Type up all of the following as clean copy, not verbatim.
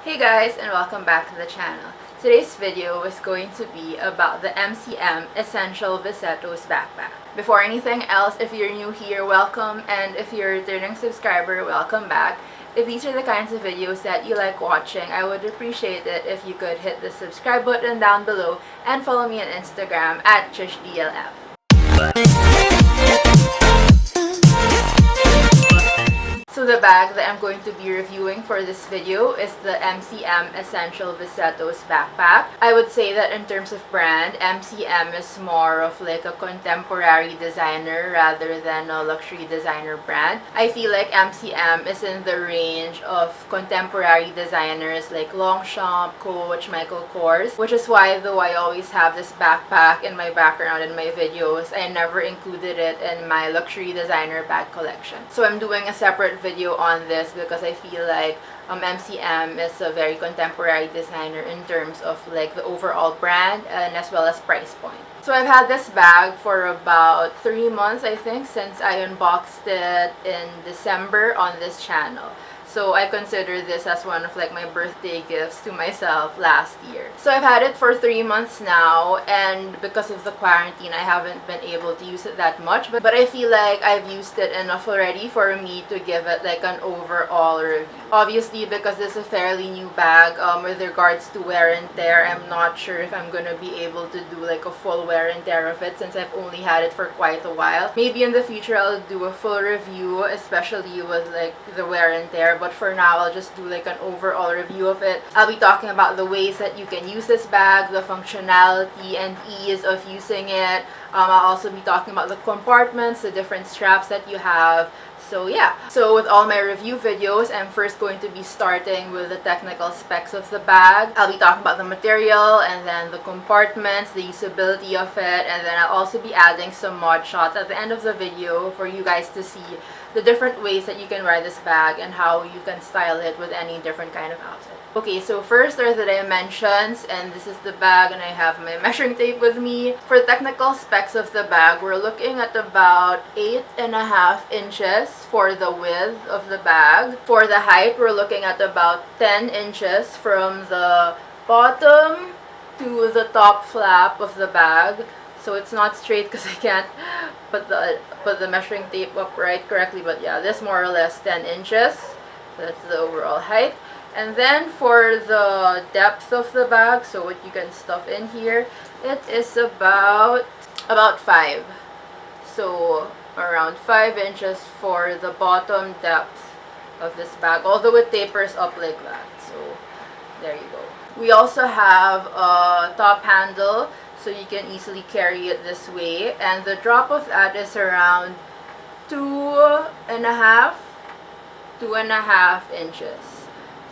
Hey guys, and welcome back to the channel. Today's video is going to be about the MCM Essential Visetos backpack. Before anything else, if you're new here, welcome, and if you're a returning subscriber, welcome back. If these are the kinds of videos that you like watching, I would appreciate it if you could hit the subscribe button down below and follow me on Instagram at TrishDLF. So the bag that I'm going to be reviewing for this video is the MCM Essential Visetos backpack. I would say that in terms of brand, MCM is more of like a contemporary designer rather than a luxury designer brand. I feel like MCM is in the range of contemporary designers like Longchamp, Coach, Michael Kors, which is why though I always have this backpack in my background in my videos, I never included it in my luxury designer bag collection. So I'm doing a separate video on this because I feel like MCM is a very contemporary designer in terms of like the overall brand and as well as price point. So I've had this bag for about 3 months, I think, since I unboxed it in December on this channel. So I consider this as one of like my birthday gifts to myself last year. So I've had it for 3 months now, and because of the quarantine I haven't been able to use it that much, but I feel like I've used it enough already for me to give it like an overall review. Obviously, because this is a fairly new bag, with regards to wear and tear, I'm not sure if I'm gonna be able to do like a full wear and tear of it since I've only had it for quite a while. Maybe in the future I'll do a full review, especially with like the wear and tear. But for now, I'll just do like an overall review of it. I'll be talking about the ways that you can use this bag, the functionality and ease of using it. I'll also be talking about the compartments, the different straps that you have. So yeah, so with all my review videos, I'm first going to be starting with the technical specs of the bag. I'll be talking about the material and then the compartments, the usability of it, and then I'll also be adding some mod shots at the end of the video for you guys to see the different ways that you can wear this bag and how you can style it with any different kind of outfit. Okay, so first are the dimensions, and this is the bag and I have my measuring tape with me. For the technical specs of the bag, we're looking at about 8.5 inches for the width of the bag. For the height, we're looking at about 10 inches from the bottom to the top flap of the bag. So it's not straight because I can't put the measuring tape upright correctly, but yeah, this more or less 10 inches. So that's the overall height. And then for the depth of the bag, so what you can stuff in here, it is about 5. So around 5 inches for the bottom depth of this bag, although it tapers up like that. So there you go. We also have a top handle, so you can easily carry it this way, and the drop of that is around 2.5 inches.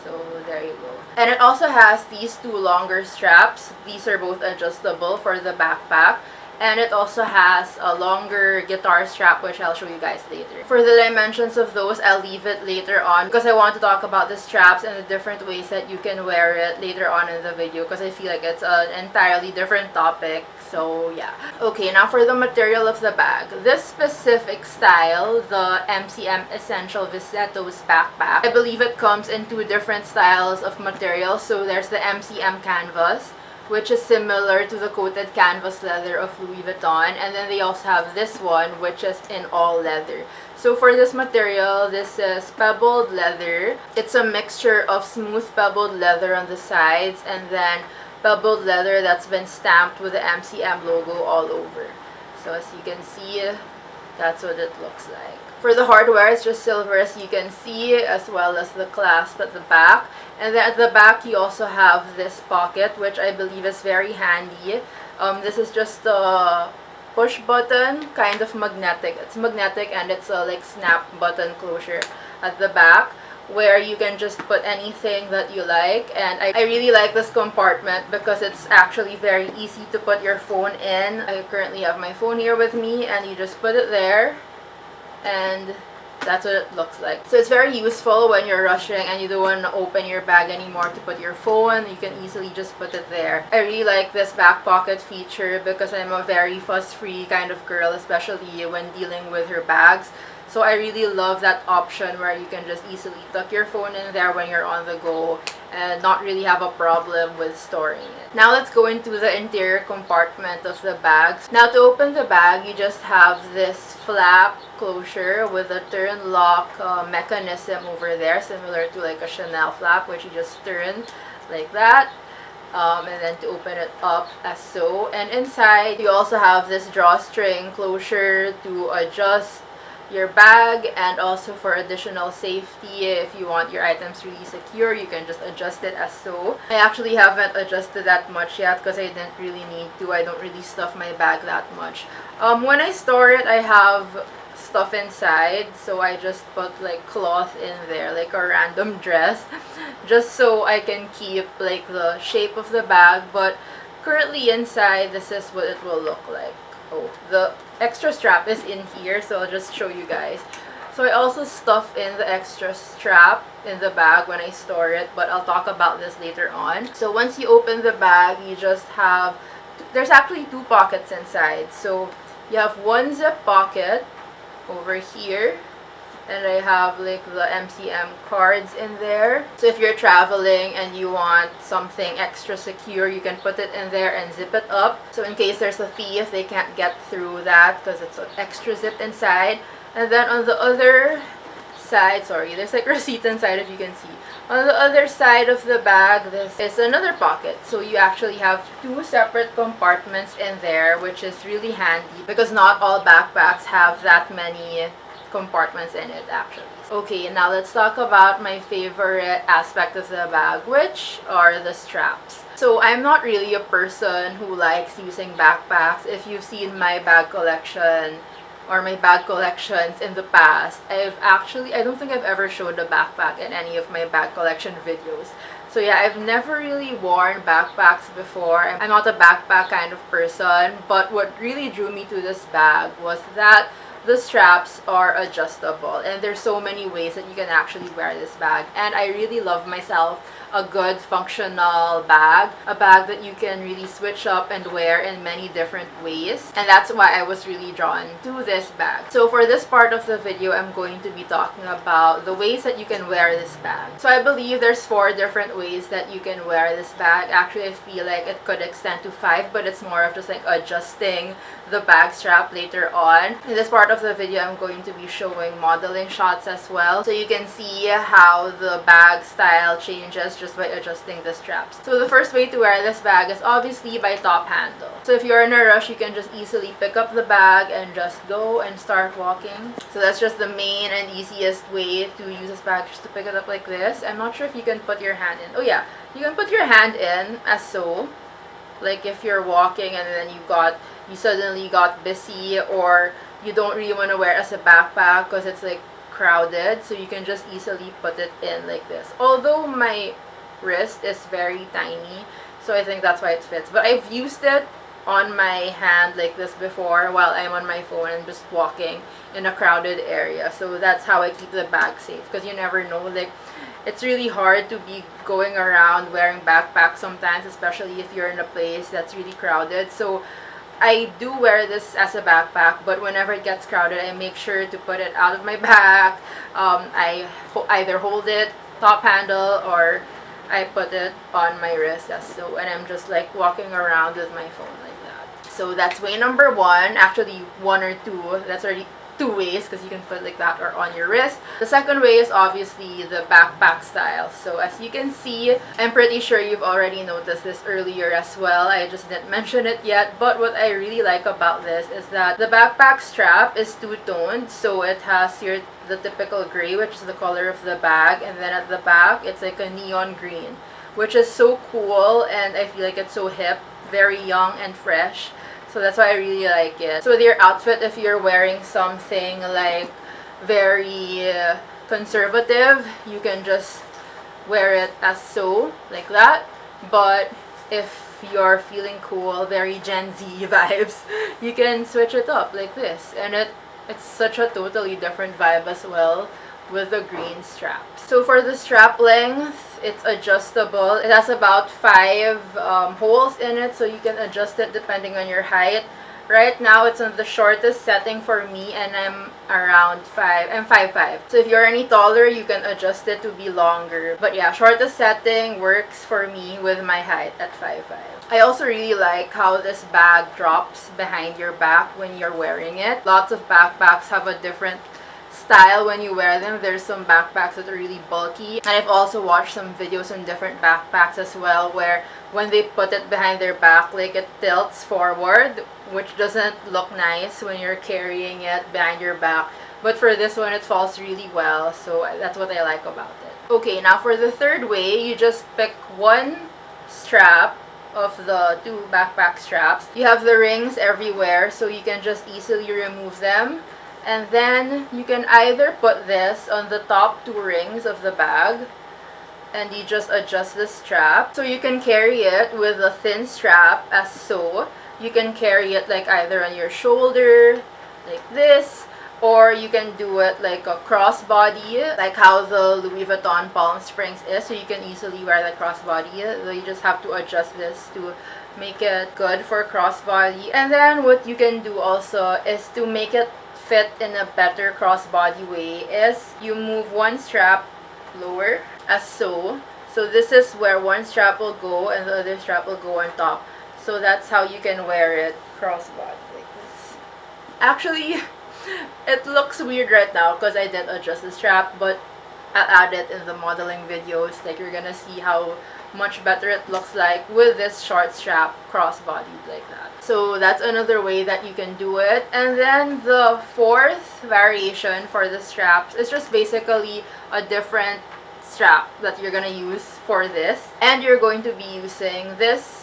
So there you go. And it also has these 2 longer straps. These are both adjustable for the backpack. And it also has a longer guitar strap, which I'll show you guys later. For the dimensions of those, I'll leave it later on because I want to talk about the straps and the different ways that you can wear it later on in the video because I feel like it's an entirely different topic. So yeah. Okay, now for the material of the bag. This specific style, the MCM Essential Visetos backpack, I believe it comes in 2 different styles of material. So there's the MCM canvas, which is similar to the coated canvas leather of Louis Vuitton, and then they also have this one, which is in all leather. So for this material, this is pebbled leather. It's a mixture of smooth pebbled leather on the sides and then pebbled leather that's been stamped with the MCM logo all over. So as you can see, that's what it looks like. For the hardware, it's just silver as you can see, as well as the clasp at the back. And then at the back, you also have this pocket, which I believe is very handy. This is just a push button, kind of magnetic. It's magnetic and it's a like snap button closure at the back, where you can just put anything that you like. And I really like this compartment because it's actually very easy to put your phone in. I currently have my phone here with me, and you just put it there, and that's what it looks like. So it's very useful when you're rushing and you don't want to open your bag anymore to put your phone. You can easily just put it there. I really like this back pocket feature because I'm a very fuss-free kind of girl, especially when dealing with her bags. So I really love that option where you can just easily tuck your phone in there when you're on the go and not really have a problem with storing it. Now let's go into the interior compartment of the bag. Now to open the bag, you just have this flap closure with a turn lock mechanism over there, similar to like a Chanel flap, which you just turn like that. And then to open it up as so. And inside, you also have this drawstring closure to adjust your bag, and also for additional safety, if you want your items really secure, you can just adjust it as so. I actually haven't adjusted that much yet because I didn't really need to. I don't really stuff my bag that much. When I store it, I have stuff inside, so I just put like cloth in there, like a random dress, just so I can keep like the shape of the bag. But currently inside, this is what it will look like. Oh, the extra strap is in here, so I'll just show you guys. So I also stuff in the extra strap in the bag when I store it, but I'll talk about this later on. So once you open the bag, you just have, there's actually 2 pockets inside. So you have one zip pocket over here, and I have like the MCM cards in there. So if you're traveling and you want something extra secure, you can put it in there and zip it up. So in case there's a thief, they can't get through that because it's extra zipped inside. And then on the other side, sorry, there's like receipts inside if you can see. On the other side of the bag, this is another pocket. So you actually have 2 separate compartments in there, which is really handy because not all backpacks have that many compartments in it actually. Okay, now let's talk about my favorite aspect of the bag, which are the straps. So I'm not really a person who likes using backpacks. If you've seen my bag collection or my bag collections in the past, I don't think I've ever showed a backpack in any of my bag collection videos. So yeah, I've never really worn backpacks before. I'm not a backpack kind of person, but what really drew me to this bag was that the straps are adjustable, and there's so many ways that you can actually wear this bag. And I really love myself a good functional bag, a bag that you can really switch up and wear in many different ways, and that's why I was really drawn to this bag. So for this part of the video, I'm going to be talking about the ways that you can wear this bag. So I believe there's 4 different ways that you can wear this bag. Actually, I feel like it could extend to 5, but it's more of just like adjusting the bag strap later on. In this part of the video, I'm going to be showing modeling shots as well, so you can see how the bag style changes just by adjusting the straps. So the first way to wear this bag is obviously by top handle. So if you're in a rush, you can just easily pick up the bag and just go and start walking. So that's just the main and easiest way to use this bag, just to pick it up like this. I'm not sure if you can put your hand in. Oh yeah, you can put your hand in as so. Like if you're walking and then you suddenly got busy, or you don't really want to wear it as a backpack because it's like crowded, so you can just easily put it in like this. Although my wrist is very tiny, so I think that's why it fits, but I've used it on my hand like this before while I'm on my phone and just walking in a crowded area. So that's how I keep the bag safe, because you never know, like it's really hard to be going around wearing backpacks sometimes, especially if you're in a place that's really crowded. So I do wear this as a backpack, but whenever it gets crowded, I make sure to put it out of my bag. I either hold it top handle or I put it on my wrist as so, and I'm just like walking around with my phone like that. So that's way number 1. Actually 1 or 2, that's already 2 ways, because you can put like that or on your wrist. The second way is obviously the backpack style. So as you can see, I'm pretty sure you've already noticed this earlier as well. I just didn't mention it yet, but what I really like about this is that the backpack strap is 2-toned. So it has the typical gray, which is the color of the bag, and then at the back it's like a neon green, which is so cool, and I feel like it's so hip, very young and fresh. So that's why I really like it. So with your outfit, if you're wearing something like very conservative, you can just wear it as so, like that. But if you're feeling cool, very Gen Z vibes, you can switch it up like this, and it's such a totally different vibe as well with the green straps. So for the strap length, it's adjustable. It has about 5 holes in it, so you can adjust it depending on your height. Right now, it's on the shortest setting for me, and I'm around 5. I'm 5'5". So if you're any taller, you can adjust it to be longer. But yeah, shortest setting works for me with my height at 5'5". I also really like how this bag drops behind your back when you're wearing it. Lots of backpacks have a different style when you wear them. There's some backpacks that are really bulky, and I've also watched some videos on different backpacks as well, where when they put it behind their back, like it tilts forward, which doesn't look nice when you're carrying it behind your back. But for this one, it falls really well, so that's what I like about it. Okay, now for the third way, you just pick one strap of the 2 backpack straps. You have the rings everywhere, so you can just easily remove them. And then you can either put this on the top 2 rings of the bag, and you just adjust the strap. So you can carry it with a thin strap as so. You can carry it like either on your shoulder, like this, or you can do it like a crossbody, like how the Louis Vuitton Palm Springs is. So you can easily wear the crossbody. So you just have to adjust this to make it good for crossbody. And then what you can do also is to make it fit in a better crossbody way is you move one strap lower as so. So this is where one strap will go and the other strap will go on top. So that's how you can wear it crossbody like this. Actually, it looks weird right now because I didn't adjust the strap, but I'll add it in the modeling videos. Like, you're gonna see how much better it looks like with this short strap crossbodied like that. So that's another way that you can do it. And then the fourth variation for the straps is just basically a different strap that you're gonna use for this. And you're going to be using this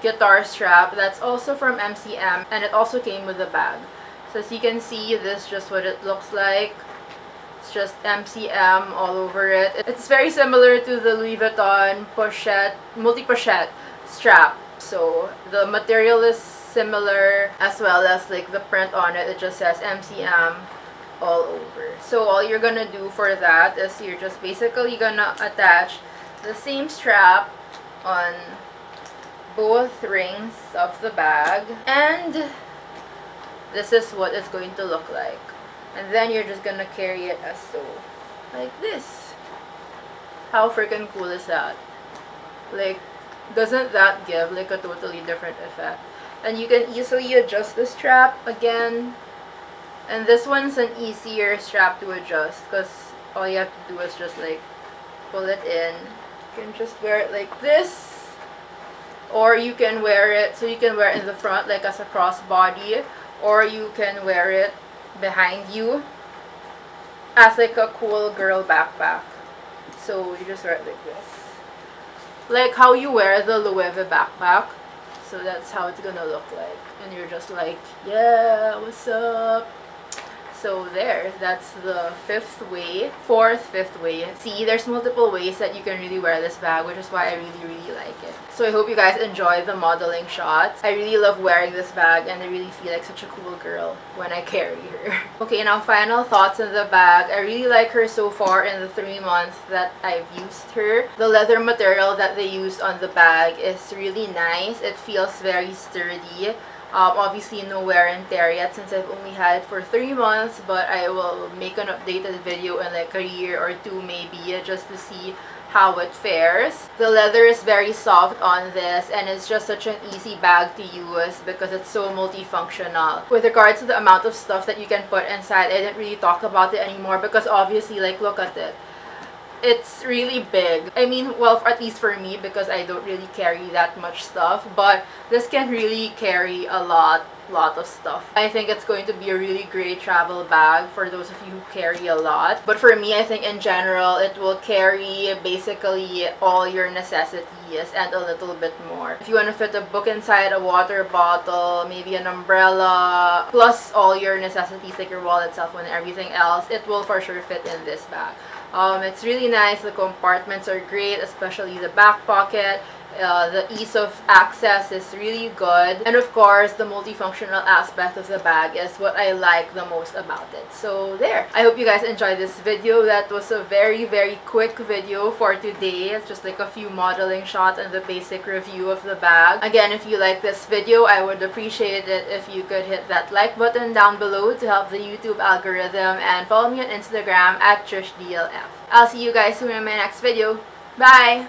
guitar strap that's also from MCM, and it also came with the bag. So as you can see, this is just what it looks like. It's just MCM all over it. It's very similar to the Louis Vuitton pochette, multi-pochette strap. So the material is similar, as well as like the print on it. It just says MCM all over. So all you're gonna do for that is you're just basically gonna attach the same strap on both rings of the bag, and this is what it's going to look like. And then you're just gonna carry it as so, like this. How freaking cool is that? Like, doesn't that give like a totally different effect? And you can easily adjust the strap again. And this one's an easier strap to adjust because all you have to do is just like pull it in. You can just wear it like this, or you can wear it, so you can wear it in the front like as a crossbody, or you can wear it behind you as like a cool girl backpack. So you just wear it like this, like how you wear the Louis Vuitton backpack. So that's how it's gonna look like, and you're just like, yeah, what's up? So there, that's the fifth way. Fifth way. See, there's multiple ways that you can really wear this bag, which is why I really like it. So I hope you guys enjoy the modeling shots. I really love wearing this bag, and I really feel like such a cool girl when I carry her. Okay, now final thoughts on the bag. I really like her so far in the 3 months that I've used her. The leather material that they used on the bag is really nice. It feels very sturdy. Obviously no wear and tear yet since I've only had it for 3 months, but I will make an updated video in like a year or 2 maybe, just to see how it fares. The leather is very soft on this, and it's just such an easy bag to use because it's so multifunctional. With regards to the amount of stuff that you can put inside, I didn't really talk about it anymore because obviously, like, look at it. It's really big. I mean, well, at least for me, because I don't really carry that much stuff, but this can really carry a lot of stuff. I think it's going to be a really great travel bag for those of you who carry a lot. But for me, I think in general, it will carry basically all your necessities and a little bit more. If you want to fit a book inside, a water bottle, maybe an umbrella, plus all your necessities like your wallet, cell phone, and everything else, it will for sure fit in this bag. It's really nice. The compartments are great, especially the back pocket. The ease of access is really good, and of course the multifunctional aspect of the bag is what I like the most about it. So there, I hope you guys enjoyed this video. That was a very quick video for today. It's just like a few modeling shots and the basic review of the bag. Again, if you like this video, I would appreciate it if you could hit that like button down below to help the YouTube algorithm, and follow me on Instagram at TrishDLF. I'll see you guys soon in my next video. Bye!